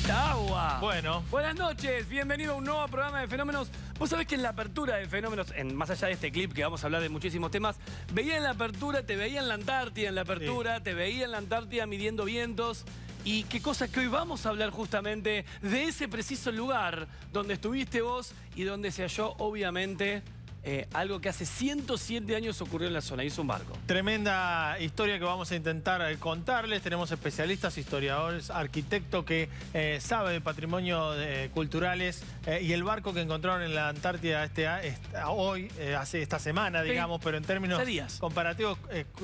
esta agua. Bueno. Buenas noches, bienvenido a un nuevo programa de Fenómenos. Vos sabés que en la apertura de Fenómenos, más allá de este clip que vamos a hablar de muchísimos temas, veía en la apertura, te veía en la Antártida, te veía en la Antártida midiendo vientos. Y qué cosa que hoy vamos a hablar justamente de ese preciso lugar donde estuviste vos y donde se halló, obviamente, algo que hace 107 años ocurrió en la zona. Hizo un barco. Tremenda historia que vamos a intentar contarles. Tenemos especialistas, historiadores, arquitectos que saben de patrimonio culturales y el barco que encontraron en la Antártida hace esta semana, digamos, pero en términos comparativos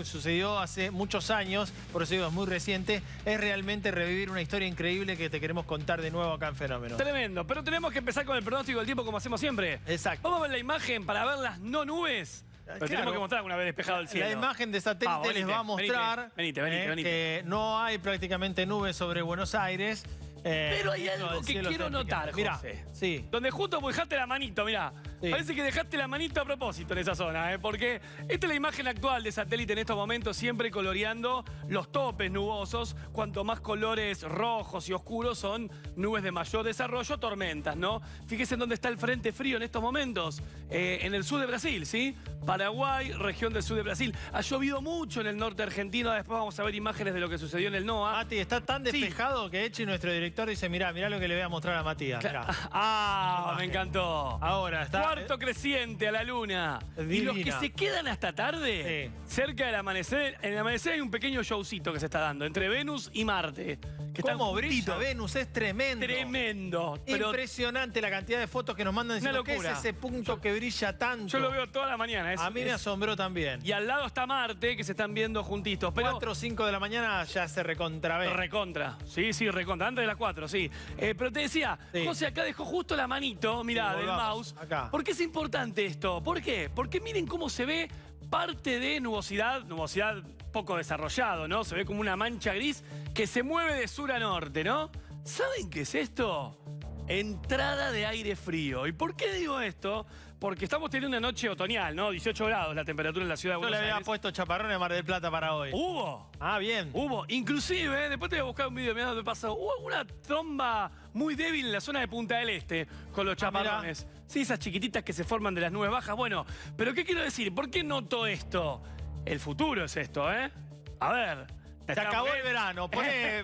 sucedió hace muchos años, por eso digo, es muy reciente. Es realmente revivir una historia increíble que te queremos contar de nuevo acá en Fenómenos. Tremendo, pero tenemos que empezar con el pronóstico del tiempo como hacemos siempre. Exacto. Vamos a ver la imagen para ver las no nubes. Pero tenemos que mostrar una vez despejado el cielo. La imagen de satélite les va a mostrar que no hay prácticamente nubes sobre Buenos Aires. Pero hay algo que quiero notar, José. Mirá, sí. Donde justo dejaste la manito, mirá. Sí. Parece que dejaste la manito a propósito en esa zona, porque esta es la imagen actual de satélite en estos momentos, siempre coloreando los topes nubosos. Cuanto más colores rojos y oscuros son nubes de mayor desarrollo, tormentas, ¿no? Fíjese en dónde está el frente frío en estos momentos. En el sur de Brasil, ¿sí? Paraguay, región del sur de Brasil. Ha llovido mucho en el norte argentino. Después vamos a ver imágenes de lo que sucedió en el NOAA. Mati, está tan despejado que Echi, nuestro director, dice, mirá lo que le voy a mostrar a Matías. Mirá. Ah, me encantó. Ahora está... Cuarto creciente a la luna. Divina. Y los que se quedan hasta tarde, cerca del amanecer, en el amanecer hay un pequeño showcito que se está dando entre Venus y Marte. ¿Cómo brilla Venus? Es tremendo. Tremendo. Impresionante la cantidad de fotos que nos mandan diciendo que es ese punto que brilla tanto. Yo lo veo toda la mañana. A mí me asombró también. Y al lado está Marte, que se están viendo juntitos. Pero 4 o 5 de la mañana ya se recontravé. Recontra. Sí, recontra. Antes de las 4, sí. Pero te decía, José acá dejó justo la manito, mirá, del mouse. Acá. ¿Por qué es importante esto? ¿Por qué? Porque miren cómo se ve parte de nubosidad poco desarrollado, ¿no? Se ve como una mancha gris que se mueve de sur a norte, ¿no? ¿Saben qué es esto? Entrada de aire frío. ¿Y por qué digo esto? Porque estamos teniendo una noche otoñal, ¿no? 18 grados la temperatura en la ciudad de Buenos Aires. Yo le había puesto chaparrones a Mar del Plata para hoy. ¿Hubo? Ah, bien. Hubo. Inclusive, después te voy a buscar un video, mirá dónde pasa. Hubo una tromba muy débil en la zona de Punta del Este con los chaparrones. Sí, esas chiquititas que se forman de las nubes bajas. Bueno, pero ¿qué quiero decir? ¿Por qué noto esto? El futuro es esto, ¿eh? A ver. Se acabó el verano. Poné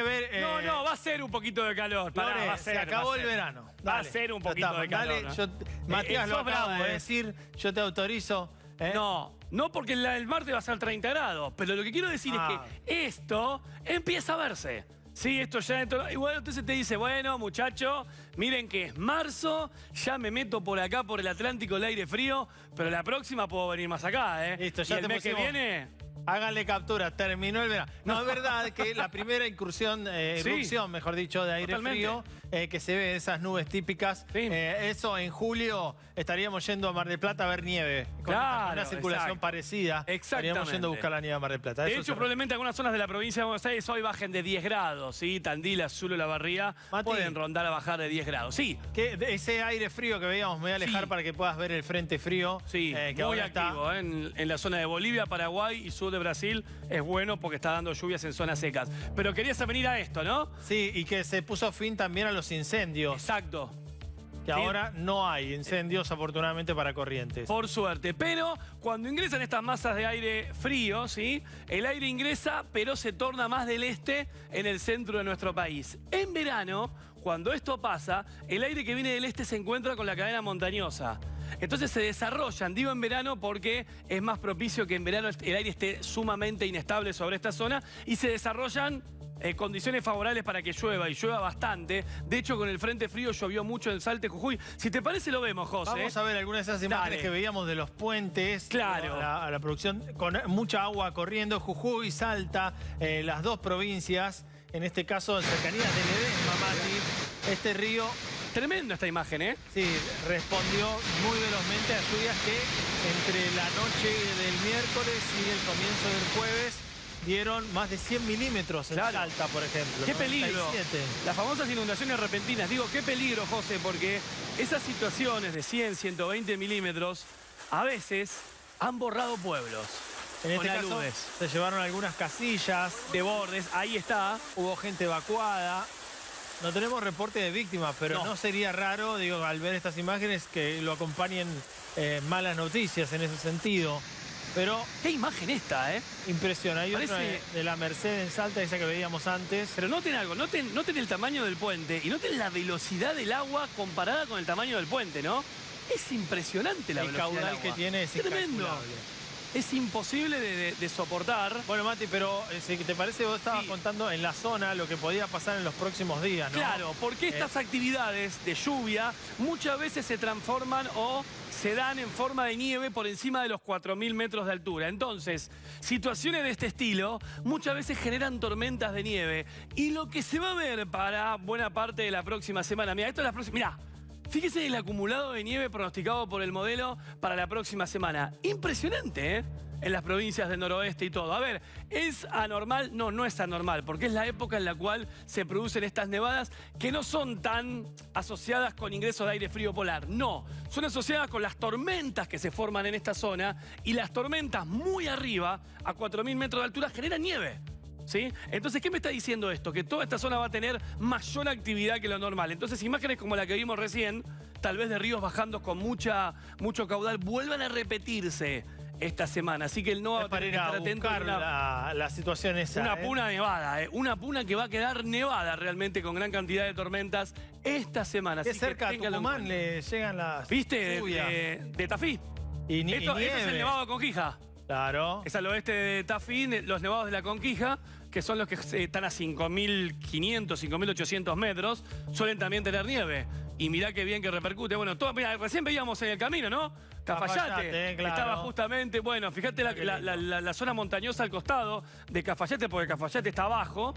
ver... No, va a ser un poquito de calor. Pará, se acabó el verano. Va a ser un poquito de calor. Dale, Matías lo acaba de decir, yo te autorizo. No porque el martes va a ser 30 grados, pero lo que quiero decir es que esto empieza a verse. Sí, esto ya entró. Igual entonces te dice, bueno, muchacho, miren que es marzo, ya me meto por acá, por el Atlántico, el aire frío, pero la próxima puedo venir más acá, ¿eh? Listo, ya y el mes que viene... Háganle captura, terminó el verano. No, es verdad que la primera erupción, mejor dicho, de aire frío, que se ve esas nubes típicas, eso en julio estaríamos yendo a Mar del Plata a ver nieve. Con una circulación parecida. Estaríamos yendo a buscar la nieve a Mar del Plata. De hecho, probablemente algunas zonas de la provincia de Buenos Aires hoy bajen de 10 grados, ¿sí? Tandil, Azul, La Barría, pueden rondar a bajar de 10 grados. Sí. Ese aire frío que veíamos, me voy a alejar para que puedas ver el frente frío. Sí, que muy activo, en la zona de Bolivia, Paraguay y sur de Brasil es bueno porque está dando lluvias en zonas secas. Pero querías venir a esto, ¿no? Sí, y que se puso fin también a los incendios. Exacto. Que ahora no hay incendios, afortunadamente, para Corrientes. Por suerte. Pero cuando ingresan estas masas de aire frío, ¿sí? El aire ingresa, pero se torna más del este en el centro de nuestro país. En verano, cuando esto pasa, el aire que viene del este se encuentra con la cadena montañosa. Entonces se desarrollan, digo en verano porque es más propicio que en verano el aire esté sumamente inestable sobre esta zona y se desarrollan condiciones favorables para que llueva y llueva bastante. De hecho, con el frente frío llovió mucho en Salta y Jujuy. Si te parece, lo vemos, José. Vamos a ver algunas de esas imágenes que veíamos de los puentes. Claro. A la producción, con mucha agua corriendo. Jujuy, Salta, las dos provincias, en este caso en cercanías de Ledesma, Mati. Este río... Tremenda esta imagen, ¿eh? Sí, respondió muy velozmente a lluvias que entre la noche del miércoles y el comienzo del jueves dieron más de 100 milímetros en Salta, por ejemplo. ¡Qué peligro! Las famosas inundaciones repentinas. Digo, qué peligro, José, porque esas situaciones de 100, 120 milímetros a veces han borrado pueblos. En este caso, se llevaron algunas casillas de bordes. Ahí está. Hubo gente evacuada. No tenemos reporte de víctimas, pero No. no sería raro, digo, al ver estas imágenes, que lo acompañen malas noticias en ese sentido. Pero Qué imagen esta, ¿eh? impresiona. Hay otra Parece- de la Merced en Salta, esa que veíamos antes. Pero noten algo, noten el tamaño del puente y noten la velocidad del agua comparada con el tamaño del puente, ¿no? Es impresionante la El velocidad del caudal agua. que tiene es tremendo. incalculable. Es imposible de soportar. Bueno, Mati, pero si te parece, vos estabas Sí. contando en la zona lo que podía pasar en los próximos días, ¿no? Claro, porque estas actividades de lluvia muchas veces se transforman o se dan en forma de nieve por encima de los 4.000 metros de altura. Entonces, situaciones de este estilo muchas veces generan tormentas de nieve. Y lo que se va a ver para buena parte de la próxima semana, mira, esto es la próxima, mira, fíjese el acumulado de nieve pronosticado por el modelo para la próxima semana. Impresionante, ¿eh? En las provincias del noroeste y todo. A ver, ¿es anormal? No, no es anormal, porque es la época en la cual se producen estas nevadas que no son tan asociadas con ingresos de aire frío polar. No, son asociadas con las tormentas que se forman en esta zona y las tormentas muy arriba, a 4.000 metros de altura, generan nieve. ¿Sí? Entonces, ¿qué me está diciendo esto? Que toda esta zona va a tener mayor actividad que lo normal. Entonces, imágenes como la que vimos recién, tal vez de ríos bajando con mucho caudal, vuelvan a repetirse esta semana. Así que el NOAA va Es a para tener ir que a estar atento buscar a la situación esa. una puna nevada, una puna que va a quedar nevada realmente con gran cantidad de tormentas esta semana. Qué Así que cerca a ténganlo en Tucumán cuenta. le llegan las ¿Viste? lluvias. De Tafí. Y Esto es el nieve. nevado de Conquija. Claro. Es al oeste de Tafí, los nevados de la Conquija, que son los que están a 5.500, 5.800 metros, suelen también tener nieve. Y mirá qué bien que repercute. Bueno, mirá, recién veíamos en el camino, ¿no? Cafayate. Claro. Estaba justamente, bueno, fíjate la zona montañosa al costado de Cafayate, porque Cafayate está abajo,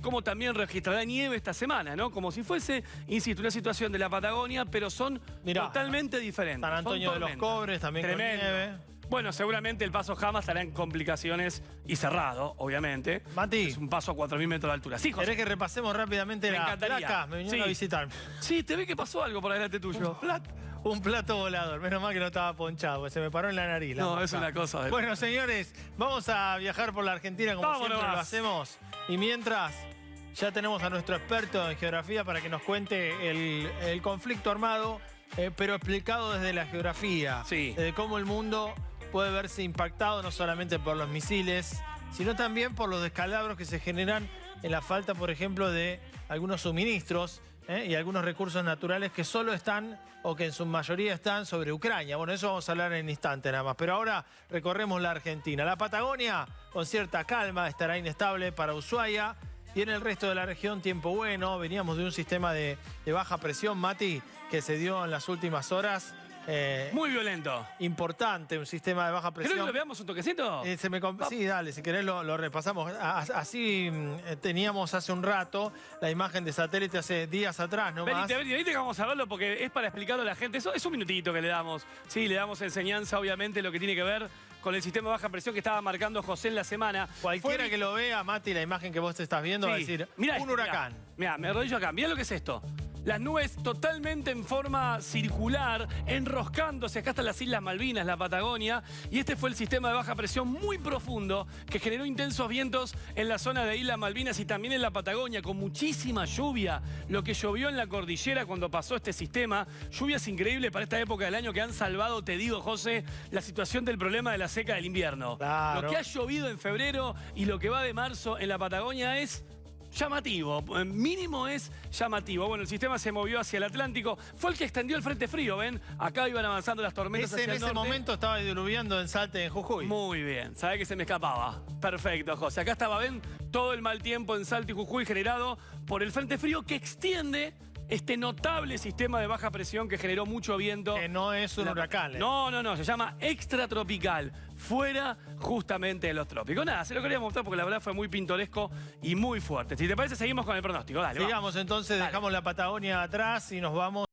como también registrará nieve esta semana, ¿no? Como si fuese, insisto, una situación de la Patagonia, pero son Mirá, totalmente diferentes. San Antonio Son de los tormentas. Cobres también Tremendo. con nieve. Bueno, seguramente el paso Jama estará en complicaciones y cerrado, obviamente. Mati. Es un paso a 4.000 metros de altura. Sí, José. ¿Querés que repasemos rápidamente Me la encantaría. placa? Me vinieron Sí. a visitar. Sí, te ve que pasó algo por delante tuyo. Un plato volador. Menos mal que no estaba ponchado, porque se me paró en la nariz. No, es una cosa de- Bueno, señores, vamos a viajar por la Argentina como Vámonos siempre lo más. hacemos. Y mientras, ya tenemos a nuestro experto en geografía para que nos cuente el conflicto armado, pero explicado desde la geografía. Sí. De cómo el mundo puede verse impactado no solamente por los misiles, sino también por los descalabros que se generan en la falta, por ejemplo, de algunos suministros y algunos recursos naturales que solo están, o que en su mayoría están, sobre Ucrania. Bueno, eso vamos a hablar en instante nada más. Pero ahora recorremos la Argentina. La Patagonia, con cierta calma, estará inestable para Ushuaia. Y en el resto de la región, tiempo bueno. Veníamos de un sistema de baja presión, Mati, que se dio en las últimas horas. Muy violento. Importante, un sistema de baja ¿Querés presión. que lo veamos un toquecito? Sí, dale, si querés lo repasamos. Así teníamos hace un rato la imagen de satélite hace días atrás, ¿no más? Venite que vamos a verlo porque es para explicarlo a la gente. Eso es un minutito que le damos. Sí, le damos enseñanza, obviamente, lo que tiene que ver con el sistema de baja presión que estaba marcando José en la semana. Cualquiera que lo vea, Mati, la imagen que vos te estás viendo, va a decir, Mirá un esto, huracán. Mirá, me arrodillo acá. Mirá lo que es esto. Las nubes totalmente en forma circular, enroscándose. Acá están las Islas Malvinas, la Patagonia. Y este fue el sistema de baja presión muy profundo que generó intensos vientos en la zona de Islas Malvinas y también en la Patagonia, con muchísima lluvia. Lo que llovió en la cordillera cuando pasó este sistema. Lluvias increíbles para esta época del año que han salvado, te digo, José, la situación del problema de la seca del invierno. Claro. Lo que ha llovido en febrero y lo que va de marzo en la Patagonia es llamativo, mínimo es llamativo. Bueno, el sistema se movió hacia el Atlántico, fue el que extendió el frente frío, ¿ven? Acá iban avanzando las tormentas En hacia el ese norte. momento estaba diluviando en Salta, en Jujuy. Muy bien, sabés que se me escapaba. Perfecto, José. Acá estaba, ¿ven? Todo el mal tiempo en Salta y Jujuy generado por el frente frío que extiende este notable sistema de baja presión que generó mucho viento. Que no es un huracán. No, se llama extratropical, fuera justamente de los trópicos. Nada, se lo quería mostrar porque la verdad fue muy pintoresco y muy fuerte. Si te parece, seguimos con el pronóstico. Dale, vamos. Sigamos entonces, Dale. dejamos la Patagonia atrás y nos vamos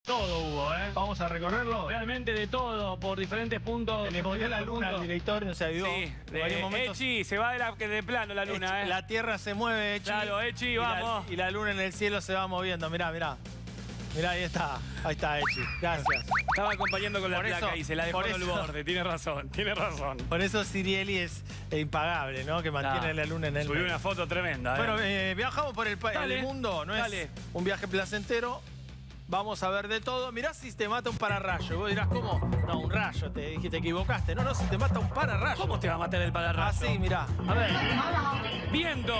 Todo hubo, ¿eh? Vamos a recorrerlo. Realmente de todo, por diferentes puntos. Le movió la luna al director, no se avivó. Sí, En varios momentos. Echi, se va de plano la luna, ¿eh? La tierra se mueve, Echi. Claro, Echi, vamos. Y la luna en el cielo se va moviendo. Mirá, mirá. Mirá, ahí está. Ahí está, Echi. Gracias. Estaba acompañando con la Por placa eso- y se la dejó por en el eso- borde. Tiene razón, tiene razón. Por eso Sirieli es impagable, ¿no? Que mantiene Nah, la luna en el Subí medio. una foto tremenda, ¿eh? Bueno, viajamos por el Dale, mundo, no dale. es un viaje placentero. Vamos a ver de todo. Mirá si te mata un pararrayo. Vos dirás, ¿cómo? No, un rayo, te equivocaste. No, si te mata un pararrayo. ¿Cómo te va a matar el pararrayo? Así, mirá. A ver. Viendo.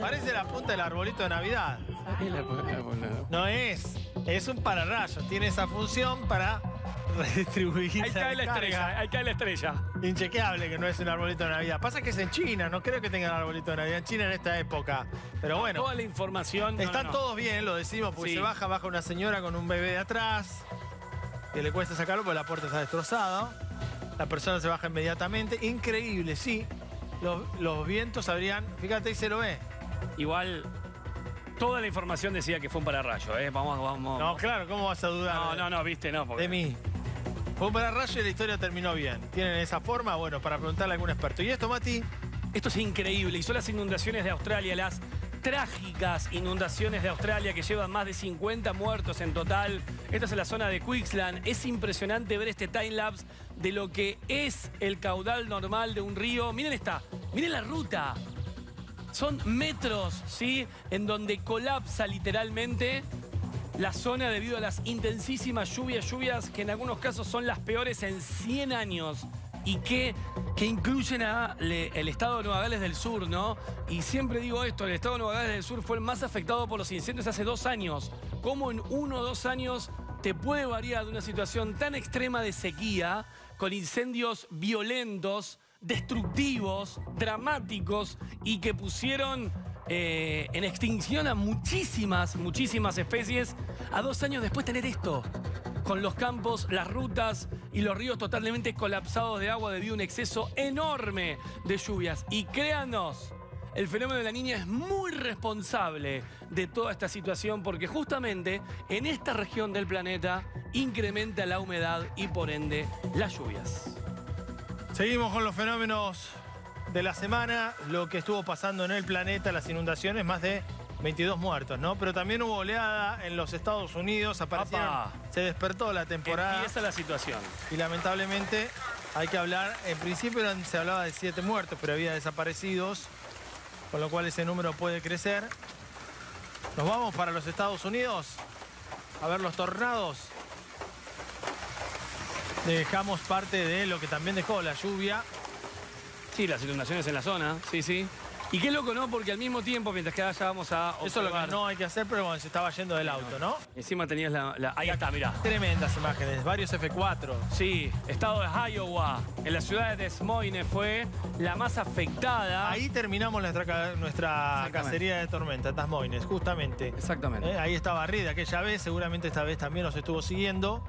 Parece la punta del arbolito de Navidad. No es un pararrayo. Tiene esa función para redistribuir Ahí cae la carga. estrella, ahí cae la estrella. Inchequeable que no es un arbolito de Navidad. Pasa que es en China, no creo que tengan arbolito de Navidad en China en esta época. Pero bueno, Toda la información. están todos bien, lo decimos, porque Sí. se baja una señora con un bebé de atrás, que le cuesta sacarlo porque la puerta está destrozada. La persona se baja inmediatamente. Increíble, sí. Los vientos habrían... Fíjate, ahí se lo ve. Igual, toda la información decía que fue un pararrayo, ¿eh? Vamos. No, claro, ¿cómo vas a dudar No, viste, no. Porque... de mí? Fue un pararrayo y la historia terminó bien. ¿Tienen esa forma? Bueno, para preguntarle a algún experto. ¿Y esto, Mati? Esto es increíble. Y son las inundaciones de Australia, las trágicas inundaciones de Australia que llevan más de 50 muertos en total. Esta es en la zona de Queensland. Es impresionante ver este timelapse de lo que es el caudal normal de un río. Miren miren la ruta. Son metros, ¿sí? En donde colapsa literalmente la zona debido a las intensísimas lluvias que en algunos casos son las peores en 100 años y que incluyen el estado de Nueva Gales del Sur, ¿no? Y siempre digo esto, el estado de Nueva Gales del Sur fue el más afectado por los incendios hace 2 años. ¿Cómo en 1 o 2 años te puede variar de una situación tan extrema de sequía con incendios violentos, destructivos, dramáticos y que pusieron en extinción a muchísimas especies, a 2 años después tener esto, con los campos, las rutas y los ríos totalmente colapsados de agua debido a un exceso enorme de lluvias? Y créanos, el fenómeno de la Niña es muy responsable de toda esta situación porque justamente en esta región del planeta incrementa la humedad y por ende las lluvias. Seguimos con los fenómenos de la semana, lo que estuvo pasando en el planeta, las inundaciones, más de 22 muertos, ¿no? Pero también hubo oleada en los Estados Unidos, ¡Apa! se despertó la temporada Empieza la situación. y lamentablemente hay que hablar, en principio se hablaba de 7 muertos, pero había desaparecidos, con lo cual ese número puede crecer. Nos vamos para los Estados Unidos a ver los tornados. Dejamos parte de lo que también dejó la lluvia. Sí, las inundaciones en la zona, sí. Y qué loco, ¿no? Porque al mismo tiempo, mientras que allá vamos a observar... Eso es lo que no hay que hacer, pero bueno, se estaba yendo del auto, ¿no? Encima tenías Ahí está, mirá. Tremendas imágenes, varios F4. Sí, estado de Iowa, en la ciudad de Des Moines fue la más afectada. Ahí terminamos nuestra cacería de tormenta, Des Moines, justamente. Exactamente. Ahí estaba Reed aquella vez, seguramente esta vez también nos estuvo siguiendo.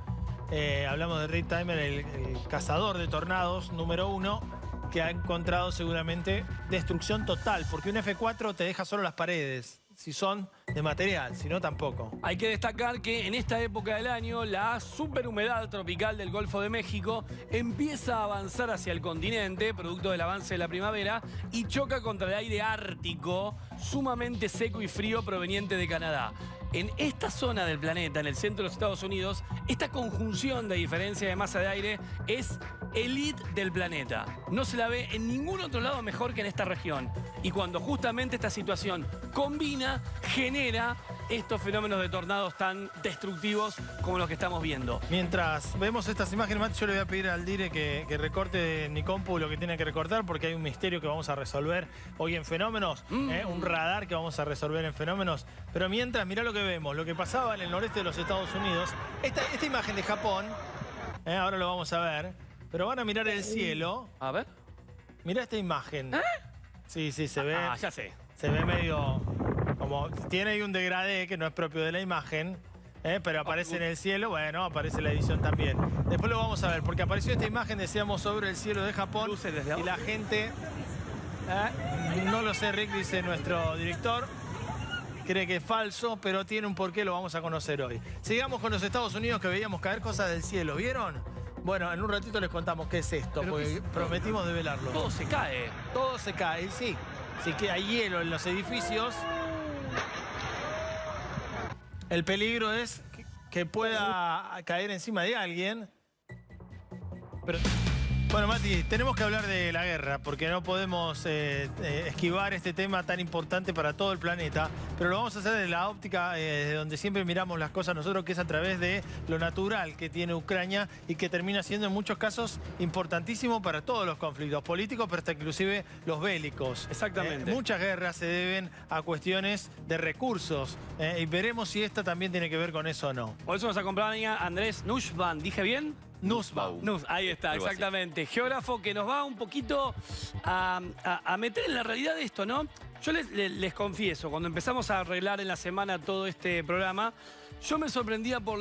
Hablamos de Reed Timer, el cazador de tornados número 1, que ha encontrado seguramente destrucción total, porque un F4 te deja solo las paredes, si son de material, si no tampoco. Hay que destacar que en esta época del año la superhumedad tropical del Golfo de México empieza a avanzar hacia el continente, producto del avance de la primavera, y choca contra el aire ártico sumamente seco y frío proveniente de Canadá. En esta zona del planeta, en el centro de los Estados Unidos, esta conjunción de diferencia de masa de aire es elite del planeta. No se la ve en ningún otro lado mejor que en esta región. Y cuando justamente esta situación combina, genera estos fenómenos de tornados tan destructivos como los que estamos viendo. Mientras vemos estas imágenes, Mati, yo le voy a pedir al Dire que recorte en mi compu lo que tiene que recortar, porque hay un misterio que vamos a resolver hoy en Fenómenos, un radar que vamos a resolver en Fenómenos. Pero mientras, mirá lo que vemos, lo que pasaba en el noreste de los Estados Unidos. Esta imagen de Japón, ahora lo vamos a ver, pero van a mirar el cielo. A ver. Mirá esta imagen. Sí, se ve. Ah, ya sé. Se ve medio como... Tiene ahí un degradé que no es propio de la imagen, pero aparece en el cielo. Bueno, aparece la edición también. Después lo vamos a ver, porque apareció esta imagen, decíamos, sobre el cielo de Japón. Luces desde y abajo. la gente... no lo sé, Rick, dice nuestro director. cree que es falso, pero tiene un porqué, lo vamos a conocer hoy. Sigamos con los Estados Unidos, que veíamos caer cosas del cielo, ¿vieron? Bueno, en un ratito les contamos qué es esto, ¿Pero porque qué es? prometimos develarlo. Todo se cae. Todo se cae, sí. Si queda hielo en los edificios, el peligro es que pueda caer encima de alguien. Pero, bueno, Mati, tenemos que hablar de la guerra, porque no podemos esquivar este tema tan importante para todo el planeta, pero lo vamos a hacer de la óptica de donde siempre miramos las cosas nosotros, que es a través de lo natural que tiene Ucrania y que termina siendo en muchos casos importantísimo para todos los conflictos políticos, pero hasta inclusive los bélicos. Exactamente. Muchas guerras se deben a cuestiones de recursos y veremos si esta también tiene que ver con eso o no. Por eso nos acompaña Andrés Nussbaum. ¿Dije bien? Nussbaum. Ahí está, Algo así. exactamente. Geógrafo que nos va un poquito a meter en la realidad de esto, ¿no? Yo les confieso, cuando empezamos a arreglar en la semana todo este programa, yo me sorprendía por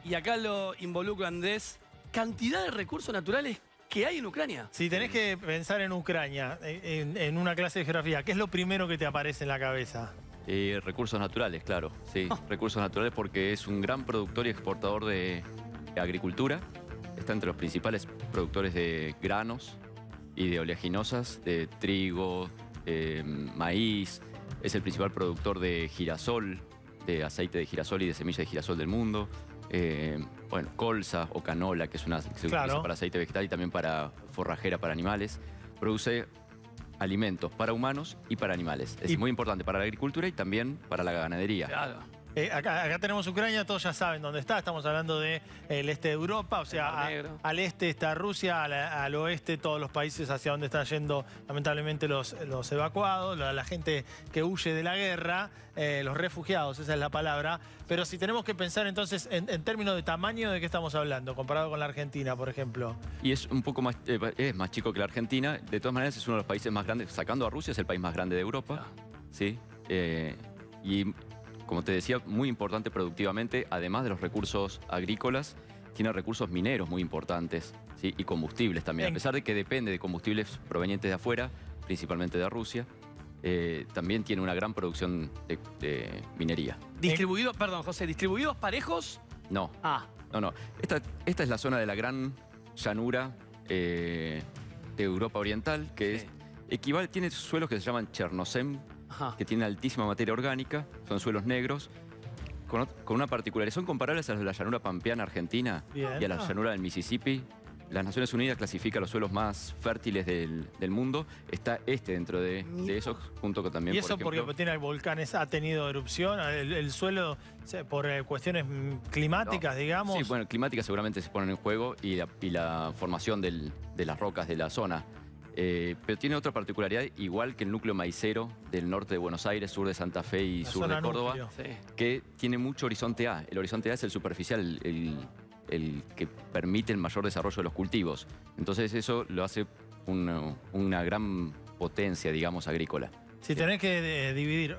y acá lo involucro a Andrés, cantidad de recursos naturales que hay en Ucrania. Si tenés que pensar en Ucrania, en una clase de geografía, ¿qué es lo primero que te aparece en la cabeza? Recursos naturales, claro. Sí, recursos naturales porque es un gran productor y exportador de agricultura. Está entre los principales productores de granos y de oleaginosas, de trigo, maíz. Es el principal productor de girasol, de aceite de girasol y de semilla de girasol del mundo. Bueno, colza o canola, que es una que se utiliza para aceite vegetal y también para forrajera para animales. Produce alimentos para humanos y para animales. Es muy importante para la agricultura y también para la ganadería. Claro. Acá tenemos Ucrania, todos ya saben dónde está. Estamos hablando del este de Europa, o sea, al este está Rusia, al oeste todos los países hacia donde están yendo lamentablemente los evacuados, la gente que huye de la guerra, los refugiados, esa es la palabra. Pero si tenemos que pensar entonces en términos de tamaño, ¿de qué estamos hablando? Comparado con la Argentina, por ejemplo. Y es un poco más, es más chico que la Argentina. De todas maneras es uno de los países más grandes, sacando a Rusia, es el país más grande de Europa. ¿Sí? Y como te decía, muy importante productivamente, además de los recursos agrícolas, tiene recursos mineros muy importantes, ¿sí? Y combustibles también. A pesar de que depende de combustibles provenientes de afuera, principalmente de Rusia, también tiene una gran producción de minería. Distribuidos, perdón, José, ¿distribuidos parejos? No, Ah, no. Esta es la zona de la gran llanura de Europa Oriental, que tiene suelos que se llaman Chernozem, ajá. que tienen altísima materia orgánica, son suelos negros, con una particularidad. Son comparables a los de la llanura pampeana argentina y a la llanura del Mississippi. Las Naciones Unidas clasifican los suelos más fértiles del mundo. Está dentro de esos, junto con también, ¿Y eso por ejemplo, porque tiene volcanes, ha tenido erupción, el suelo por cuestiones climáticas, digamos? Sí, bueno, climáticas seguramente se ponen en juego y la formación de las rocas de la zona. Pero tiene otra particularidad, igual que el núcleo maicero del norte de Buenos Aires, sur de Santa Fe y La sur zona de Córdoba, núcleo. que tiene mucho horizonte A. El horizonte A es el superficial, el que permite el mayor desarrollo de los cultivos. Entonces eso lo hace una gran potencia, digamos, agrícola. Si tenés que dividir,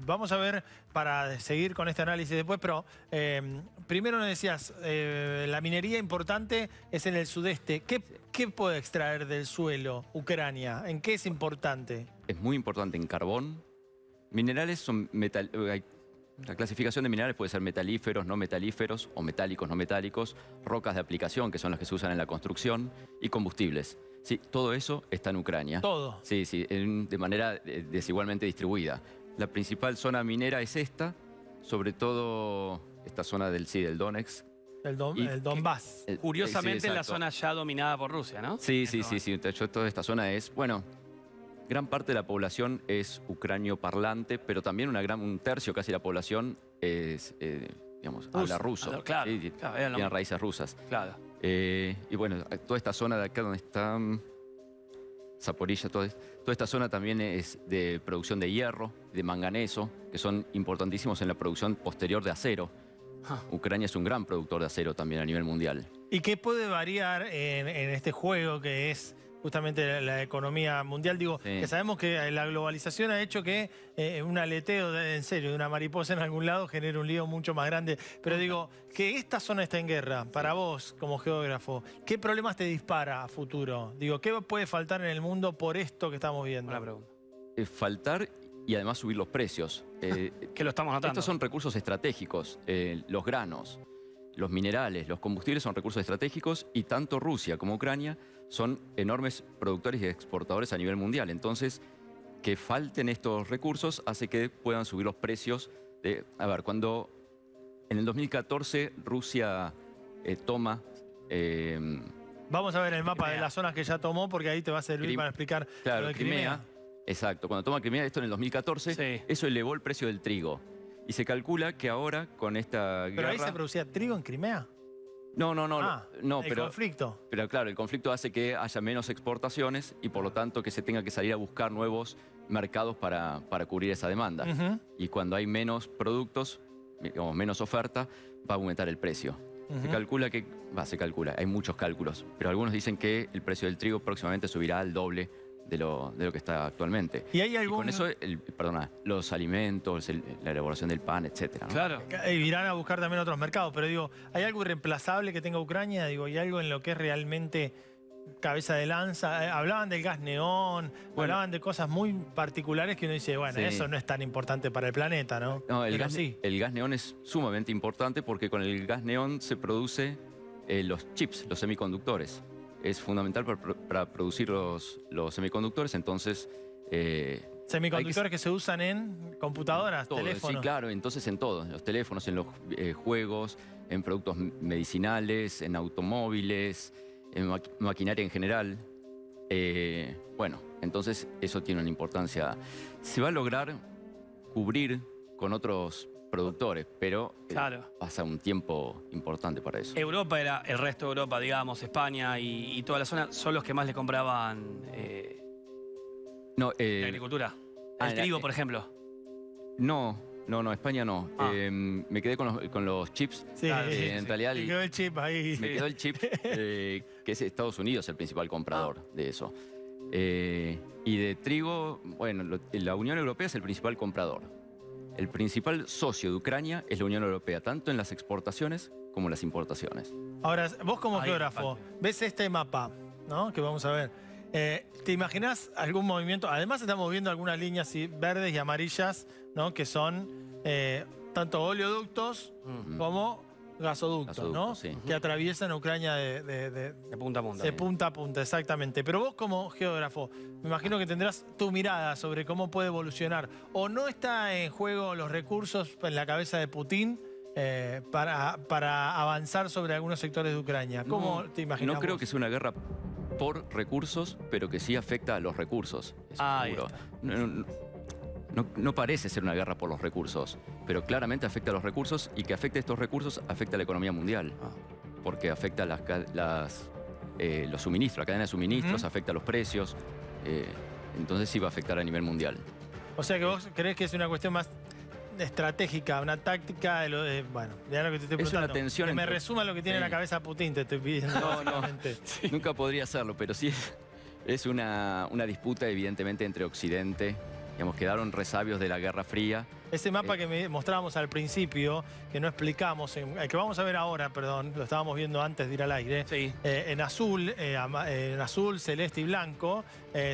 vamos a ver para seguir con este análisis después, pero primero nos decías, la minería importante es en el sudeste. ¿Qué puede extraer del suelo Ucrania? ¿En qué es importante? Es muy importante en carbón. Minerales son la clasificación de minerales puede ser metalíferos, no metalíferos, o metálicos, no metálicos, rocas de aplicación, que son las que se usan en la construcción, y combustibles. Sí, todo eso está en Ucrania. Todo. Sí, de manera desigualmente distribuida. La principal zona minera es esta, sobre todo esta zona del Donetsk. El Donbass. Curiosamente sí, en la exacto. zona ya dominada por Rusia, ¿no? Sí. De hecho, toda esta zona es, bueno, gran parte de la población es ucranio parlante, pero también un tercio casi de la población es, digamos, habla ruso. Claro, ¿sí? claro, Tiene raíces rusas. Claro. Y bueno, toda esta zona de acá donde está Zaporilla, toda esta zona también es de producción de hierro, de manganeso, que son importantísimos en la producción posterior de acero. Ucrania es un gran productor de acero también a nivel mundial. ¿Y qué puede variar en este juego que es justamente la economía mundial? Digo, que sabemos que la globalización ha hecho que un aleteo, en serio, de una mariposa en algún lado genere un lío mucho más grande. Pero digo, que esta zona está en guerra, para vos como geógrafo, ¿qué problemas te dispara a futuro? Digo, ¿qué puede faltar en el mundo por esto que estamos viendo? Buena pregunta. Faltar y además subir los precios. Que lo estamos notando. Estos son recursos estratégicos, los granos, los minerales, los combustibles son recursos estratégicos y tanto Rusia como Ucrania son enormes productores y exportadores a nivel mundial. Entonces, que falten estos recursos hace que puedan subir los precios. A ver, cuando en el 2014 Rusia toma... Vamos a ver el mapa Crimea. de las zonas que ya tomó, porque ahí te va a servir para explicar Claro, lo de Crimea. Exacto, cuando toma Crimea, esto en el 2014, Sí. eso elevó el precio del trigo. Y se calcula que ahora, con esta Pero guerra... ahí se producía trigo en Crimea. No, El conflicto. pero claro, el conflicto hace que haya menos exportaciones y por lo tanto que se tenga que salir a buscar nuevos mercados para cubrir esa demanda. Ujú. Y cuando hay menos productos, digamos, menos oferta, va a aumentar el precio. Se calcula que... se calcula, hay muchos cálculos, pero algunos dicen que el precio del trigo próximamente subirá al doble de lo que está actualmente. ¿Y hay Y algún...? con eso, los alimentos, la elaboración del pan, etcétera, ¿no? Claro. Irán a buscar también otros mercados, pero digo, ¿hay algo irreemplazable que tenga Ucrania? Digo, ¿hay algo en lo que es realmente cabeza de lanza? Hablaban del gas neón, hablaban de cosas muy particulares que uno dice, bueno, Sí. eso no es tan importante para el planeta, ¿no? No, el Pero gas, sí. el gas neón es sumamente importante porque con el gas neón se produce los chips, los semiconductores. Es fundamental para producir los semiconductores, entonces... Semiconductores que se usan en computadoras, todo, teléfonos. Sí, claro, entonces en todo, en los teléfonos, en los juegos, en productos medicinales, en automóviles, en maquinaria en general. Bueno, entonces eso tiene una importancia. Se va a lograr cubrir con otros productores, pero Claro. pasa un tiempo importante para eso. Europa era el resto de Europa, digamos, España y toda la zona, son los que más le compraban No, la agricultura. El la- trigo, por ejemplo. no, España no. Ah. Me quedé con los chips. Sí, Claro, sí, en realidad... te quedó el chip ahí. Me quedó el chip, que es Estados Unidos el principal comprador de eso. Y de trigo, bueno, la Unión Europea es el principal comprador. El principal socio de Ucrania es la Unión Europea, tanto en las exportaciones como en las importaciones. Ahora, vos como Ahí, geógrafo, ves este mapa, ¿no? Que vamos a ver. ¿Te imaginás algún movimiento? Además estamos viendo algunas líneas verdes y amarillas, ¿no? Que son tanto oleoductos como gasoductos, ¿no? Gasoductos, sí. Que atraviesan Ucrania De punta a punta. de punta a punta, exactamente. Pero vos como geógrafo, me imagino que tendrás tu mirada sobre cómo puede evolucionar. ¿O no está en juego los recursos en la cabeza de Putin para avanzar sobre algunos sectores de Ucrania? ¿Cómo te imaginas No creo vos? que sea una guerra por recursos, pero que sí afecta a los recursos. Eso Ahí seguro. está. No parece ser una guerra por los recursos, pero claramente afecta a los recursos y que afecte estos recursos afecta a la economía mundial. Porque afecta a los suministros, la cadena de suministros, afecta a los precios. Entonces sí va a afectar a nivel mundial. O sea que vos creés que es una cuestión más estratégica, una táctica de lo de... Bueno, ya lo que te estoy Es una preguntando. tensión que me entre- resuma lo que tiene en la Sí. cabeza Putin, te estoy pidiendo. No, no. básicamente. Nunca podría hacerlo, pero sí es una disputa evidentemente entre Occidente. Digamos, quedaron resabios de la Guerra Fría. Ese mapa que mostrábamos al principio, que no explicamos, que vamos a ver ahora, perdón, lo estábamos viendo antes de ir al aire, Sí. en azul, celeste y blanco,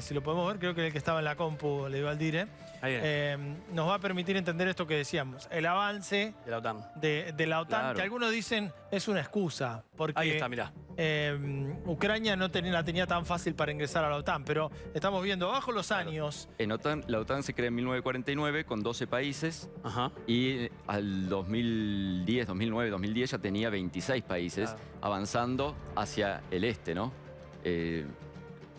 si lo podemos ver, creo que el que estaba en la compu, le iba al dire, Ahí viene, nos va a permitir entender esto que decíamos, el avance de la OTAN. de la OTAN, Claro. que algunos dicen es una excusa, porque Ahí está, mirá. Ucrania no la tenía tan fácil para ingresar a la OTAN, pero estamos viendo abajo los años. La OTAN se crea en 1949 con 12 países Ajá. y al 2010, 2009, 2010 ya tenía 26 países Claro. avanzando hacia el este, ¿no?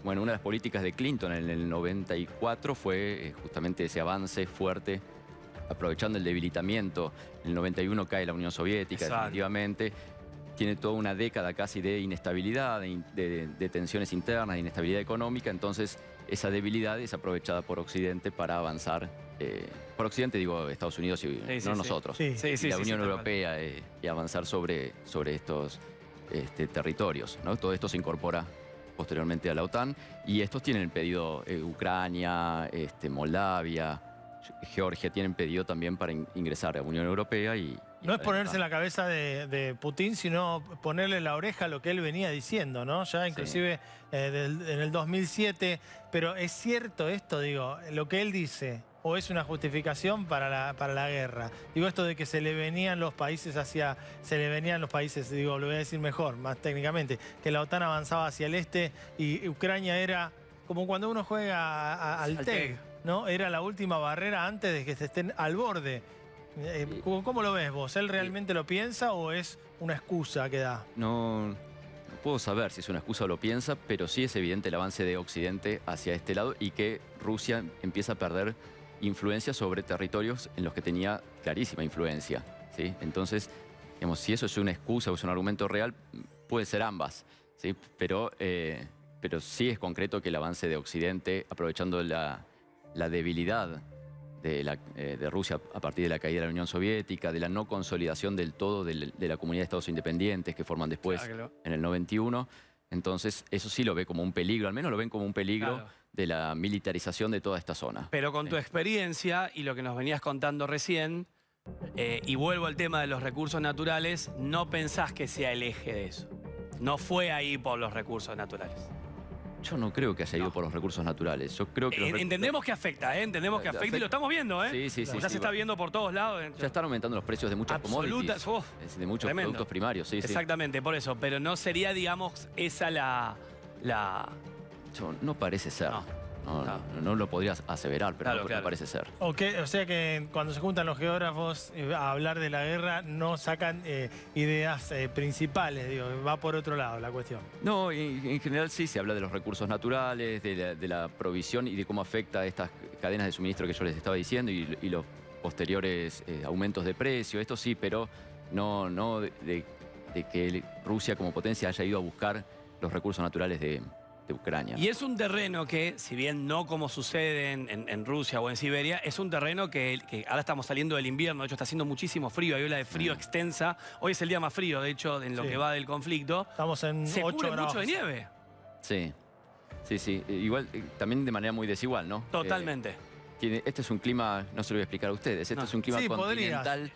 Bueno, una de las políticas de Clinton en el 94 fue justamente ese avance fuerte, aprovechando el debilitamiento. En el 91 cae la Unión Soviética, Exacto. definitivamente. Tiene toda una década casi de inestabilidad, de tensiones internas, de inestabilidad económica. Entonces, esa debilidad es aprovechada por Occidente para avanzar. Por Occidente digo Estados Unidos y Sí, sí, no sí. nosotros. Sí. Sí, sí, Y la sí, Unión sí, tal cual. Europea y avanzar sobre estos territorios, ¿no? Todo esto se incorpora posteriormente a la OTAN y estos tienen pedido Ucrania, Moldavia, Georgia tienen pedido también para ingresar a la Unión Europea y No es ponerse en la cabeza de Putin, sino ponerle la oreja a lo que él venía diciendo, ¿no? Ya inclusive en el 2007. Pero es cierto esto, digo, lo que él dice, o es una justificación para la guerra? Digo, esto de que se le venían los países, digo, lo voy a decir mejor, más técnicamente, que la OTAN avanzaba hacia el este y Ucrania era como cuando uno juega al TEG, ¿no? Era la última barrera antes de que se estén al borde. ¿Cómo lo ves vos? ¿Él realmente lo piensa o es una excusa que da? No puedo saber si es una excusa o lo piensa, pero sí es evidente el avance de Occidente hacia este lado y que Rusia empieza a perder influencia sobre territorios en los que tenía clarísima influencia, ¿sí? Entonces, digamos, si eso es una excusa o es un argumento real, puede ser ambas, ¿sí? Pero sí es concreto que el avance de Occidente, aprovechando la debilidad de Rusia a partir de la caída de la Unión Soviética, de la no consolidación del todo de la comunidad de estados independientes que forman después en el 91. Entonces, eso sí lo ve como un peligro, al menos lo ven como un peligro de la militarización de toda esta zona. Pero con tu experiencia y lo que nos venías contando recién, y vuelvo al tema de los recursos naturales, no pensás que sea el eje de eso. No fue ahí por los recursos naturales. Yo no creo que haya ido por los recursos naturales. Yo creo que entendemos que afecta, Entendemos que afecta y lo estamos viendo, Sí, sí, sí. Ya se está viendo por todos lados. Ya están aumentando los precios de muchas commodities. De muchos productos primarios, sí. Exactamente, por eso. Pero no sería, digamos, esa la... No parece ser. No lo podrías aseverar, pero no parece ser. O sea que cuando se juntan los geógrafos a hablar de la guerra no sacan ideas principales, digo, va por otro lado la cuestión. No, en general sí se habla de los recursos naturales, de la provisión y de cómo afecta a estas cadenas de suministro que yo les estaba diciendo y los posteriores aumentos de precio. Esto sí, pero no de que Rusia como potencia haya ido a buscar los recursos naturales de Ucrania. Y es un terreno que, si bien no como sucede en Rusia o en Siberia, es un terreno que ahora estamos saliendo del invierno, de hecho está haciendo muchísimo frío, hay ola de frío extensa. Hoy es el día más frío, de hecho, en lo que va del conflicto. Estamos en 8 grados. Se cubre mucho de nieve. Sí. Igual, también de manera muy desigual, ¿no? Totalmente. Este es un clima, no se lo voy a explicar a ustedes, este es un clima continental,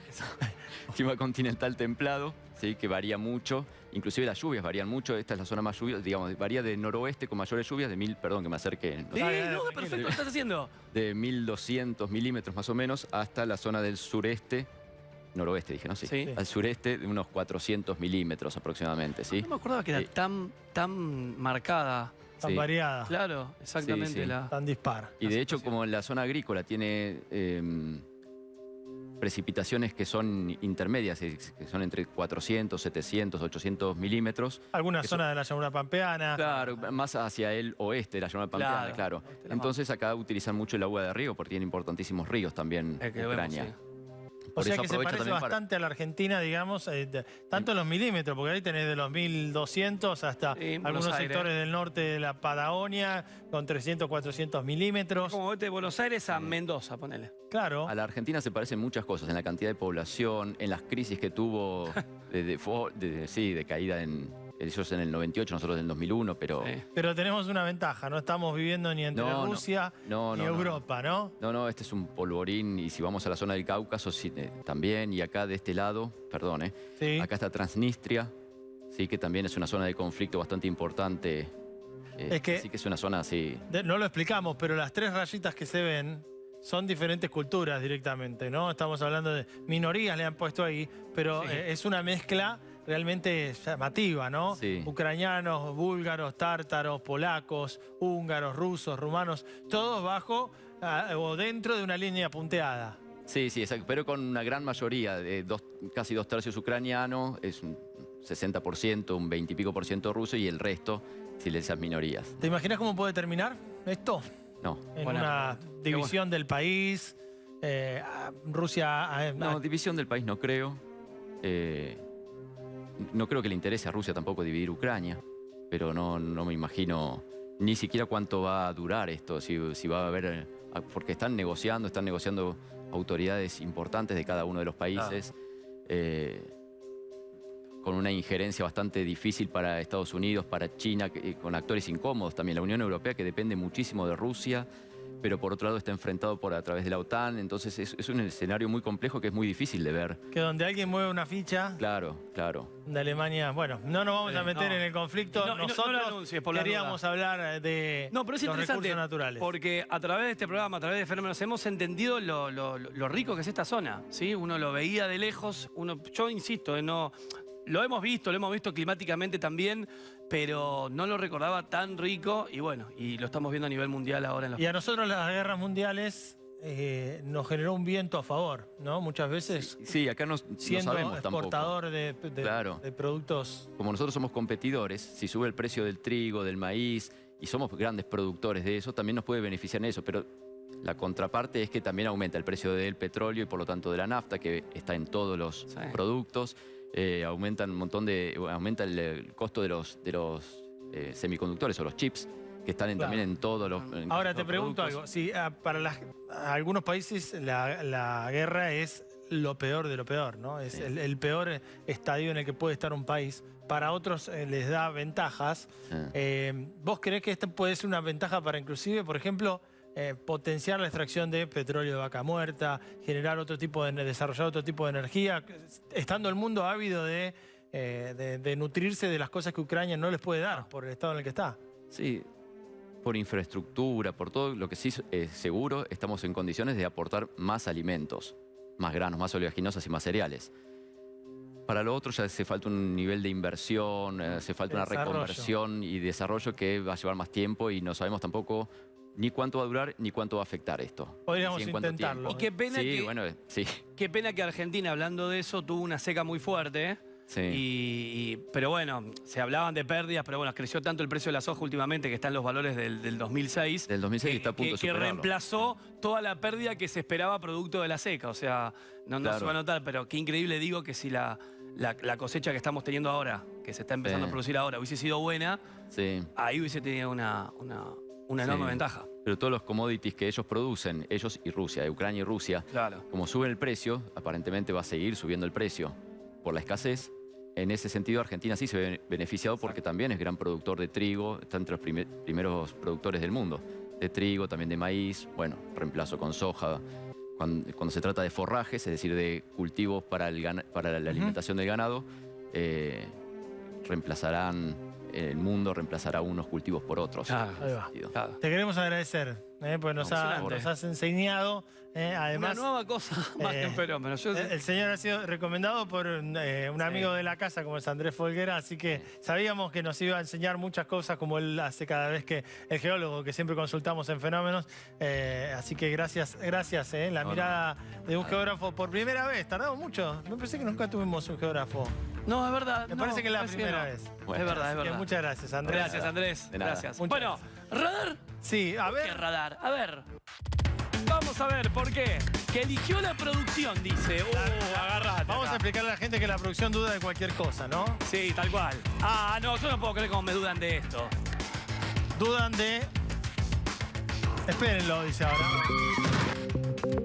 clima continental templado, ¿sí? Que varía mucho, inclusive las lluvias varían mucho, esta es la zona más lluviosa, digamos, varía de noroeste con mayores lluvias perdón que me acerque. Perfecto, ¿qué estás haciendo? De 1200 milímetros más o menos hasta la zona del sureste, noroeste dije, ¿no? Sí. Al sureste de unos 400 milímetros aproximadamente, ¿sí? No me acordaba que era tan marcada. Tan variada. Claro, exactamente. Tan dispar. Y de hecho, como la zona agrícola tiene precipitaciones que son intermedias, que son entre 400, 700, 800 milímetros. Algunas zonas de la llanura pampeana. Claro, más hacia el oeste de la llanura pampeana, claro. Entonces acá utilizan mucho el agua de río porque tiene importantísimos ríos también en Ucrania. O sea que se parece bastante a la Argentina, digamos, tanto en los milímetros, porque ahí tenés de los 1200 hasta algunos sectores del norte de la Patagonia con 300, 400 milímetros. Como vete de Buenos Aires a Mendoza, ponele. Claro. A la Argentina se parecen muchas cosas, en la cantidad de población, en las crisis que tuvo de caída ellos en el 98, nosotros en el 2001, pero... Pero tenemos una ventaja, no estamos viviendo ni entre Rusia ni Europa, ¿no? No, este es un polvorín y si vamos a la zona del Cáucaso también, y acá de este lado, perdón, acá está Transnistria, sí, que también es una zona de conflicto bastante importante. Así que es una zona así... No lo explicamos, pero las 3 rayitas que se ven son diferentes culturas directamente, ¿no? Estamos hablando de minorías, le han puesto ahí, pero es una mezcla realmente llamativa, ¿no? Sí. Ucranianos, búlgaros, tártaros, polacos, húngaros, rusos, rumanos, todos bajo o dentro de una línea punteada. Sí, exacto, pero con una gran mayoría, casi 2/3 ucraniano, es un 60%, un 20 y pico % ruso y el resto, si le esas minorías. ¿Te imaginas cómo puede terminar esto? No. En una división del país, Rusia... No, división del país no creo. No creo que le interese a Rusia tampoco dividir Ucrania, pero no me imagino ni siquiera cuánto va a durar esto, si va a haber... Porque están negociando autoridades importantes de cada uno de los países, con una injerencia bastante difícil para Estados Unidos, para China, con actores incómodos también. La Unión Europea, que depende muchísimo de Rusia, pero por otro lado está enfrentado a través de la OTAN, entonces es un escenario muy complejo que es muy difícil de ver. Que donde alguien mueve una ficha Claro, claro. de Alemania, bueno, no nos vamos a meter no. en el conflicto. No lo Nosotros anuncies, por la queríamos hablar de No, pero es los interesante recursos naturales. porque a través de este programa, a través de Fenómenos, hemos entendido lo rico que es esta zona, ¿sí? Uno lo veía de lejos, yo insisto, no, lo hemos visto climáticamente también, pero no lo recordaba tan rico y bueno, y lo estamos viendo a nivel mundial ahora en los... Y a nosotros las guerras mundiales nos generó un viento a favor, ¿no? Muchas veces Sí, acá no siendo sabemos tampoco. exportador Claro. de productos. Como nosotros somos competidores, si sube el precio del trigo, del maíz, y somos grandes productores de eso, también nos puede beneficiar en eso. Pero la contraparte es que también aumenta el precio del petróleo y por lo tanto de la nafta, que está en todos los productos. Aumenta el costo de los semiconductores o los chips, que están también en todos los Ahora los te pregunto productos. algo. Si para algunos países la guerra es lo peor de lo peor, ¿no? Es el peor estadio en el que puede estar un país. Para otros les da ventajas. ¿Vos creés que esta puede ser una ventaja para inclusive, por ejemplo, potenciar la extracción de petróleo de vaca muerta, generar desarrollar otro tipo de energía, estando el mundo ávido de nutrirse de las cosas que Ucrania no les puede dar por el estado en el que está? Sí, por infraestructura, por todo lo que sí seguro, estamos en condiciones de aportar más alimentos, más granos, más oleaginosas y más cereales. Para lo otro ya hace falta un nivel de inversión, hace falta una reconversión y desarrollo que va a llevar más tiempo y no sabemos tampoco ni cuánto va a durar ni cuánto va a afectar esto. Podríamos en cuánto intentarlo. tiempo. Y qué pena Sí, bueno, sí. Qué pena que Argentina, hablando de eso, tuvo una seca muy fuerte, ¿eh? Sí. Pero bueno, se hablaban de pérdidas, pero bueno, creció tanto el precio de la soja últimamente que están los valores del 2006. Del 2006 que, está a punto de que superarlo. reemplazó toda la pérdida que se esperaba producto de la seca. O sea, no Claro. se va a notar, pero qué increíble digo que si la cosecha que estamos teniendo ahora, que se está empezando a producir ahora, hubiese sido buena, ahí hubiese tenido una enorme ventaja. Pero todos los commodities que ellos producen, ellos y Rusia, Ucrania y Rusia, como suben el precio, aparentemente va a seguir subiendo el precio por la escasez. En ese sentido, Argentina sí se ve beneficiado porque también es gran productor de trigo, está entre los primeros productores del mundo. De trigo, también de maíz, bueno, reemplazo con soja. Cuando se trata de forrajes, es decir, de cultivos para la alimentación del ganado, el mundo reemplazará unos cultivos por otros. Ahí va. Te queremos agradecer, porque nos has enseñado. Además, una nueva cosa más que un fenómeno. El señor ha sido recomendado por un amigo de la casa como es Andrés Folguera, así que sabíamos que nos iba a enseñar muchas cosas como él hace cada vez que el geólogo que siempre consultamos en Fenómenos. Así que gracias. La mirada de un geógrafo por primera vez. Tardamos mucho. Me parece que nunca tuvimos un geógrafo. No, es verdad. Me parece que es la primera vez. Bueno, es verdad, es verdad. Muchas gracias, Andrés. Gracias, Andrés. De nada. Gracias. Muchas Bueno, ¿radar? Sí, a ver. ¿Qué radar? A ver. Vamos a ver, ¿por qué? Que eligió la producción, dice. Agarrate. Vamos a explicarle a la gente que la producción duda de cualquier cosa, ¿no? Sí, tal cual. Ah, no, yo no puedo creer cómo me dudan de esto. Dudan de... Espérenlo, dice ahora.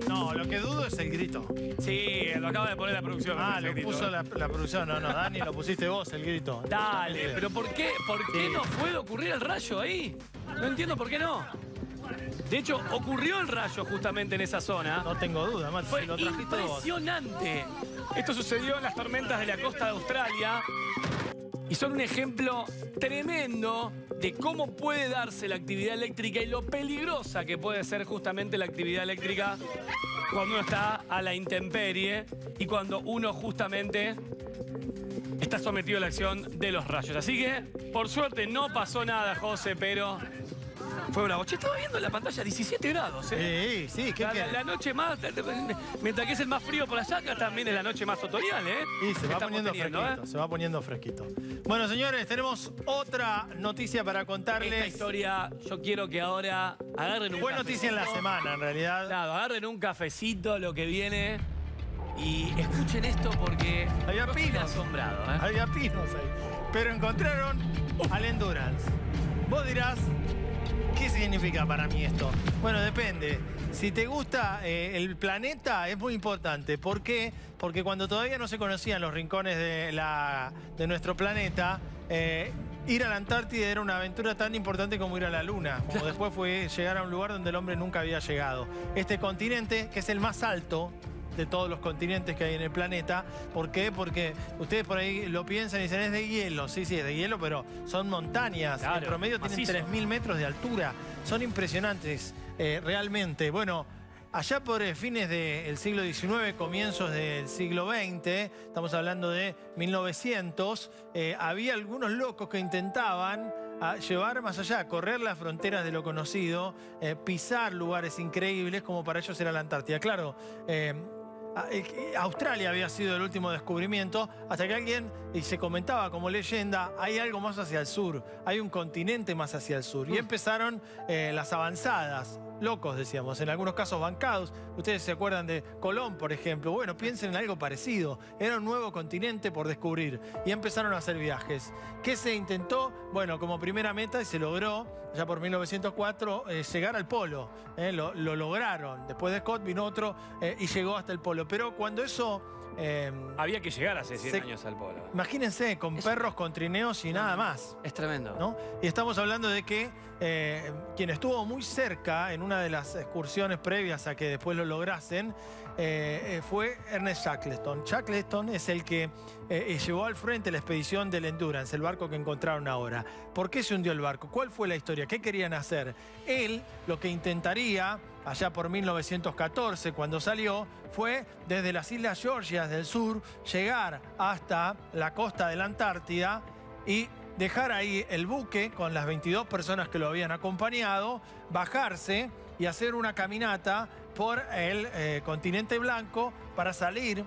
No, lo que dudo es el grito. Sí, lo acaba de poner la producción. Lo puso la producción. No, Dani, lo pusiste vos, el grito. Dale, pero ¿por qué no puede ocurrir el rayo ahí? No entiendo por qué no. De hecho, ocurrió el rayo justamente en esa zona. No tengo duda, Mati, Fue si lo trajiste vos. impresionante. Esto sucedió en las tormentas de la costa de Australia y son un ejemplo tremendo de cómo puede darse la actividad eléctrica y lo peligrosa que puede ser justamente la actividad eléctrica cuando uno está a la intemperie y cuando uno justamente está sometido a la acción de los rayos. Así que, por suerte, no pasó nada, José, pero... fue bravo. Che, estaba viendo en la pantalla 17 grados, ¿eh? Sí, ¿qué queda? La noche más... Mientras que es el más frío por allá, acá también es la noche más otoñal, ¿eh? Y se va Estamos poniendo teniendo, fresquito, se va poniendo fresquito. Bueno, señores, tenemos otra noticia para contarles. Esta historia, yo quiero que ahora agarren un Fue noticia en la semana, en realidad. Claro, agarren un cafecito, lo que viene, y escuchen esto porque... Había yo estoy pinos. asombrado, ¿eh? Había pinos ahí. Pero encontraron al Endurance. Vos dirás... ¿Qué significa para mí esto? Bueno, depende. Si te gusta el planeta, es muy importante. ¿Por qué? Porque cuando todavía no se conocían los rincones de nuestro planeta, ir a la Antártida era una aventura tan importante como ir a la Luna, como después fue llegar a un lugar donde el hombre nunca había llegado. Este continente, que es el más alto de todos los continentes que hay en el planeta. ¿Por qué? Porque ustedes por ahí lo piensan y dicen, es de hielo. Sí, sí, es de hielo, pero son montañas. Claro, en promedio macizo. tienen 3.000 metros de altura. Son impresionantes, realmente. Bueno, allá por fines del siglo XIX, comienzos del siglo XX, estamos hablando de 1900, había algunos locos que intentaban llevar más allá, correr las fronteras de lo conocido, pisar lugares increíbles como para ellos era la Antártida. Claro, Australia había sido el último descubrimiento, hasta que alguien, y se comentaba como leyenda, hay algo más hacia el sur, hay un continente más hacia el sur. Y empezaron las avanzadas. Locos, decíamos, en algunos casos bancados. Ustedes se acuerdan de Colón, por ejemplo. Bueno, piensen en algo parecido. Era un nuevo continente por descubrir. Y empezaron a hacer viajes. ¿Qué se intentó? Bueno, como primera meta, y se logró, ya por 1904, llegar al polo. Lo lograron. Después de Scott vino otro y llegó hasta el polo. Pero cuando eso... Había que llegar hace 100 años al polo. Imagínense, con perros, con trineos y nada más. Es tremendo. ¿No? Y estamos hablando de que quien estuvo muy cerca en una de las excursiones previas a que después lo lograsen fue Ernest Shackleton. Shackleton es el que llevó al frente la expedición del Endurance, el barco que encontraron ahora. ¿Por qué se hundió el barco? ¿Cuál fue la historia? ¿Qué querían hacer? Él lo que intentaría, allá por 1914, cuando salió, fue desde las Islas Georgias del sur llegar hasta la costa de la Antártida y dejar ahí el buque con las 22 personas que lo habían acompañado, bajarse y hacer una caminata por el continente blanco para salir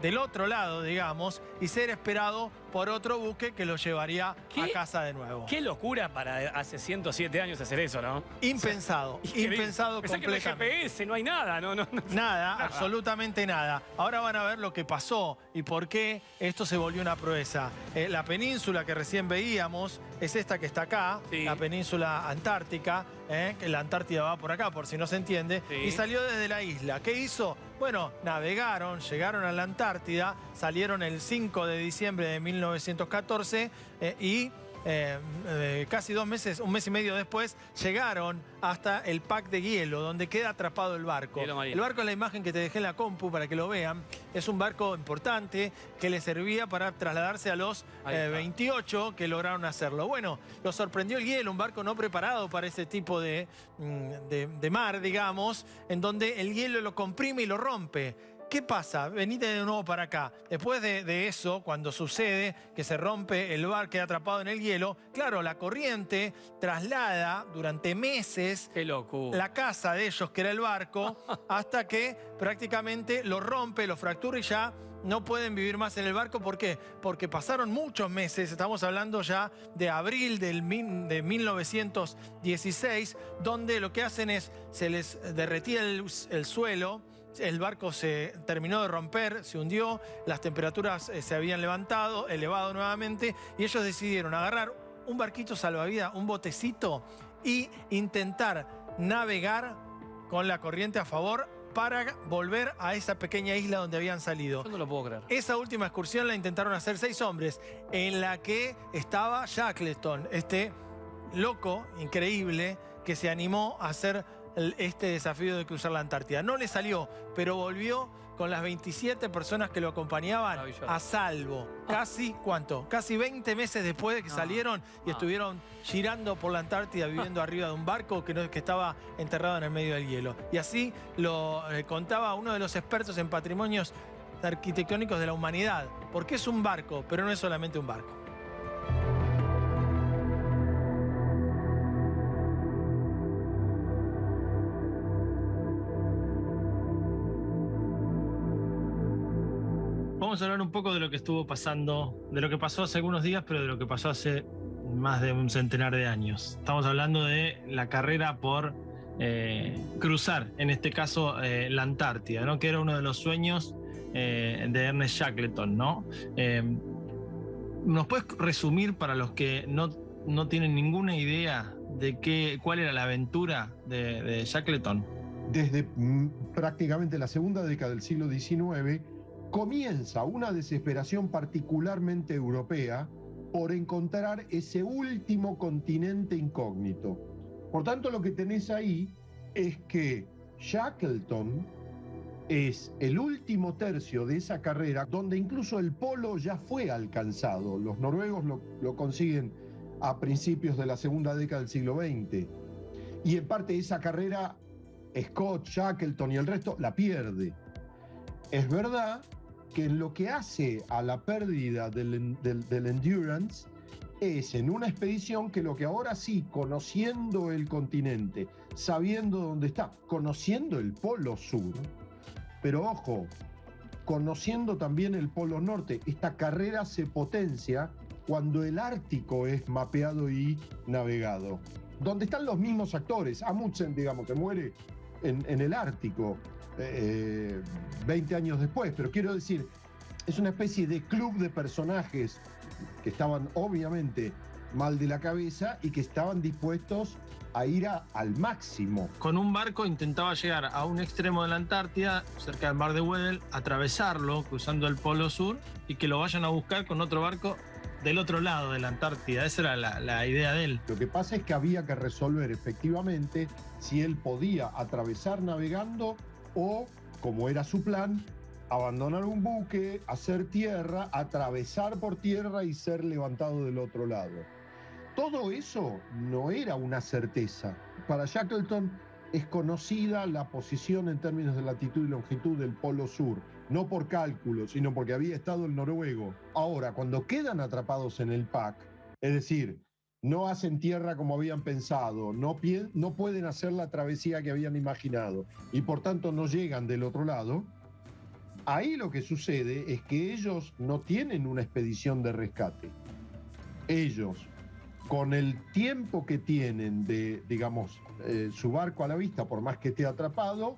del otro lado, digamos, y ser esperado por otro buque que lo llevaría a casa de nuevo. Qué locura para hace 107 años hacer eso, ¿no? Impensado, impensado Pensá que completamente. en el GPS no hay nada, no. Nada, absolutamente nada. Ahora van a ver lo que pasó y por qué esto se volvió una proeza. La península que recién veíamos es esta que está acá, Sí. la península antártica, que la Antártida va por acá, por si no se entiende, Sí. y salió desde la isla. ¿Qué hizo? Bueno, navegaron, llegaron a la Antártida, salieron el 5 de diciembre de 1914 y casi 2 meses, un mes y medio después, llegaron hasta el pack de hielo, donde queda atrapado el barco. Hielo marino. El barco es la imagen que te dejé en la compu para que lo vean. Es un barco importante que le servía para trasladarse a los Ahí está. 28 que lograron hacerlo. Bueno, lo sorprendió el hielo, un barco no preparado para ese tipo de mar, digamos, en donde el hielo lo comprime y lo rompe. ¿Qué pasa? Venite de nuevo para acá. Después de eso, cuando sucede que se rompe el barco, queda atrapado en el hielo, claro, la corriente traslada durante meses Qué locura. la casa de ellos, que era el barco, hasta que prácticamente lo rompe, lo fractura y ya no pueden vivir más en el barco. ¿Por qué? Porque pasaron muchos meses, estamos hablando ya de abril de 1916, donde lo que hacen es, se les derretía el suelo, el barco se terminó de romper, se hundió, las temperaturas se habían elevado nuevamente, y ellos decidieron agarrar un barquito salvavidas, un botecito, y intentar navegar con la corriente a favor para volver a esa pequeña isla donde habían salido. Yo no lo puedo creer. Esa última excursión la intentaron hacer 6 hombres, en la que estaba Shackleton, este loco increíble que se animó a hacer este desafío de cruzar la Antártida. No le salió, pero volvió con las 27 personas que lo acompañaban Maravilloso. a salvo. Casi, ¿cuánto? Casi 20 meses después de que salieron y estuvieron girando por la Antártida, viviendo arriba de un barco que estaba enterrado en el medio del hielo. Y así lo contaba uno de los expertos en patrimonios arquitectónicos de la humanidad. Porque es un barco, pero no es solamente un barco. Vamos a hablar un poco de lo que estuvo pasando, de lo que pasó hace algunos días, pero de lo que pasó hace más de un centenar de años. Estamos hablando de la carrera por cruzar, en este caso, la Antártida, ¿no? Que era uno de los sueños de Ernest Shackleton, ¿no? ¿Nos puedes resumir para los que no tienen ninguna idea de cuál era la aventura de Shackleton? Desde prácticamente la segunda década del siglo XIX, comienza una desesperación particularmente europea por encontrar ese último continente incógnito. Por tanto, lo que tenés ahí es que Shackleton es el último tercio de esa carrera, donde incluso el polo ya fue alcanzado. Los noruegos lo consiguen a principios de la segunda década del siglo XX. Y en parte de esa carrera, Scott, Shackleton y el resto la pierde. Es verdad que en lo que hace a la pérdida del Endurance es en una expedición que lo que ahora sí, conociendo el continente, sabiendo dónde está, conociendo el polo sur, pero ojo, conociendo también el polo norte, esta carrera se potencia cuando el Ártico es mapeado y navegado. Donde están los mismos actores, Amundsen, digamos, que muere en el Ártico 20 años después, pero quiero decir, es una especie de club de personajes que estaban obviamente mal de la cabeza y que estaban dispuestos a ir al máximo. Con un barco intentaba llegar a un extremo de la Antártida, cerca del mar de Weddell, atravesarlo cruzando el polo sur y que lo vayan a buscar con otro barco del otro lado de la Antártida. Esa era la idea de él. Lo que pasa es que había que resolver efectivamente si él podía atravesar navegando o, como era su plan, abandonar un buque, hacer tierra, atravesar por tierra y ser levantado del otro lado. Todo eso no era una certeza. Para Shackleton es conocida la posición en términos de latitud y longitud del Polo Sur, no por cálculo, sino porque había estado el noruego. Ahora, cuando quedan atrapados en el pack, es decir, no hacen tierra como habían pensado, no pueden hacer la travesía que habían imaginado y por tanto no llegan del otro lado, ahí lo que sucede es que ellos no tienen una expedición de rescate. Ellos, con el tiempo que tienen de, digamos, su barco a la vista, por más que esté atrapado,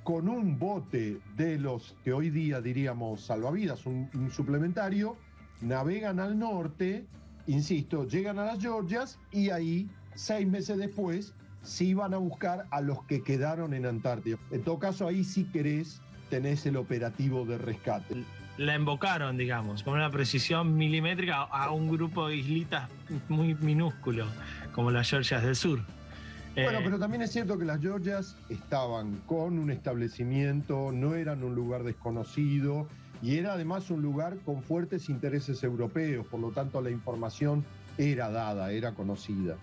con un bote de los que hoy día diríamos salvavidas, un suplementario, navegan al norte, insisto, llegan a las Georgias y ahí, 6 meses después, sí van a buscar a los que quedaron en Antártida. En todo caso, ahí si querés, tenés el operativo de rescate. La embocaron, digamos, con una precisión milimétrica a un grupo de islitas muy minúsculo, como las Georgias del Sur. Bueno, pero también es cierto que las Georgias estaban con un establecimiento, no eran un lugar desconocido y era además un lugar con fuertes intereses europeos, por lo tanto la información era dada, era conocida.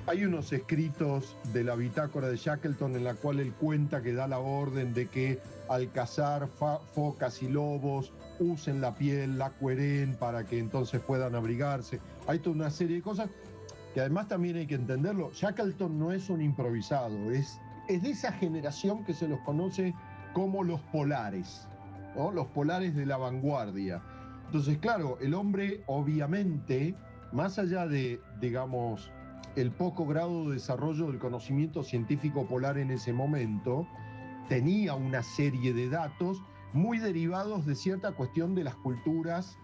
Hay unos escritos de la bitácora de Shackleton en la cual él cuenta que da la orden de que al cazar focas y lobos usen la piel, la cueren para que entonces puedan abrigarse. Hay toda una serie de cosas que además también hay que entenderlo. Shackleton no es un improvisado, es de esa generación que se los conoce como los polares, ¿no? Los polares de la vanguardia. Entonces, claro, el hombre obviamente, más allá de, digamos, el poco grado de desarrollo del conocimiento científico polar en ese momento, tenía una serie de datos muy derivados de cierta cuestión de las culturas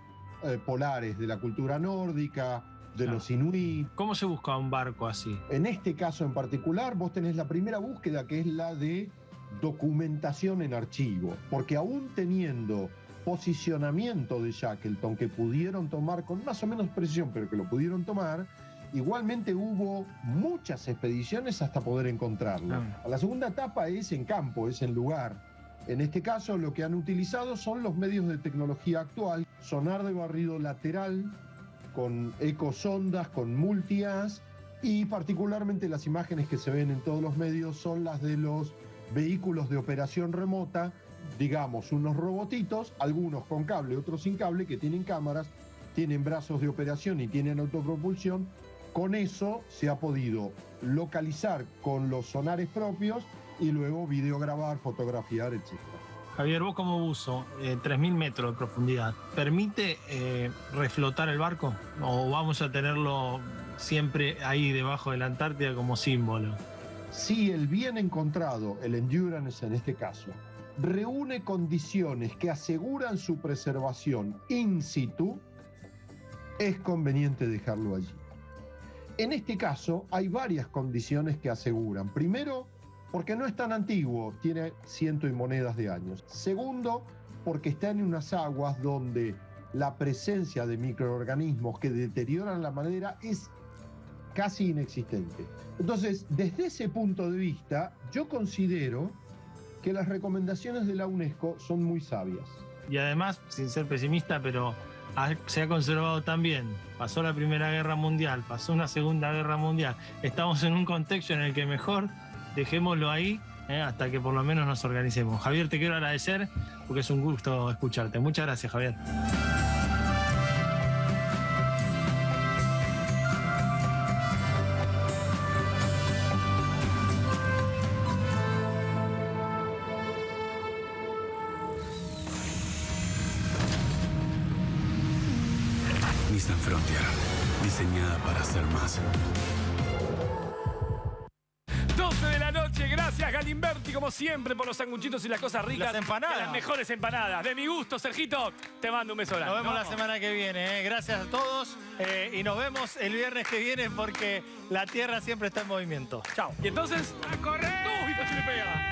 polares, de la cultura nórdica, de los inuit. ¿Cómo se busca un barco así? En este caso en particular, vos tenés la primera búsqueda, que es la de documentación en archivo, porque aún teniendo posicionamiento de Shackleton que pudieron tomar con más o menos precisión, pero que lo pudieron tomar, igualmente hubo muchas expediciones hasta poder encontrarlo. La segunda etapa es en campo, es en lugar. En este caso lo que han utilizado son los medios de tecnología actual, sonar de barrido lateral, con ecosondas, con multi-as, y particularmente las imágenes que se ven en todos los medios son las de los vehículos de operación remota, digamos unos robotitos, algunos con cable, otros sin cable, que tienen cámaras, tienen brazos de operación y tienen autopropulsión. Con eso se ha podido localizar con los sonares propios y luego videograbar, fotografiar, etc. Javier, vos como buzo, 3.000 metros de profundidad, ¿permite reflotar el barco? ¿O vamos a tenerlo siempre ahí debajo de la Antártida como símbolo? Si el bien encontrado, el Endurance en este caso, reúne condiciones que aseguran su preservación in situ, es conveniente dejarlo allí. En este caso hay varias condiciones que aseguran. Primero, porque no es tan antiguo, tiene ciento y monedas de años. Segundo, porque está en unas aguas donde la presencia de microorganismos que deterioran la madera es casi inexistente. Entonces, desde ese punto de vista, yo considero que las recomendaciones de la UNESCO son muy sabias. Y además, sin ser pesimista, pero se ha conservado tan bien. Pasó la Primera Guerra Mundial, pasó una Segunda Guerra Mundial. Estamos en un contexto en el que mejor dejémoslo ahí hasta que por lo menos nos organicemos. Javier, te quiero agradecer porque es un gusto escucharte. Muchas gracias, Javier. Nissan Frontier, diseñada para ser más. 12 de la noche, gracias Galimberti, como siempre, por los sanguchitos y las cosas ricas. Las empanadas. Las mejores empanadas. De mi gusto, Sergito, te mando un beso grande. Nos vemos la semana que viene. Gracias a todos y nos vemos el viernes que viene porque la Tierra siempre está en movimiento. Chao. Y entonces, ¡a correr! ¡Uy, casi me pega!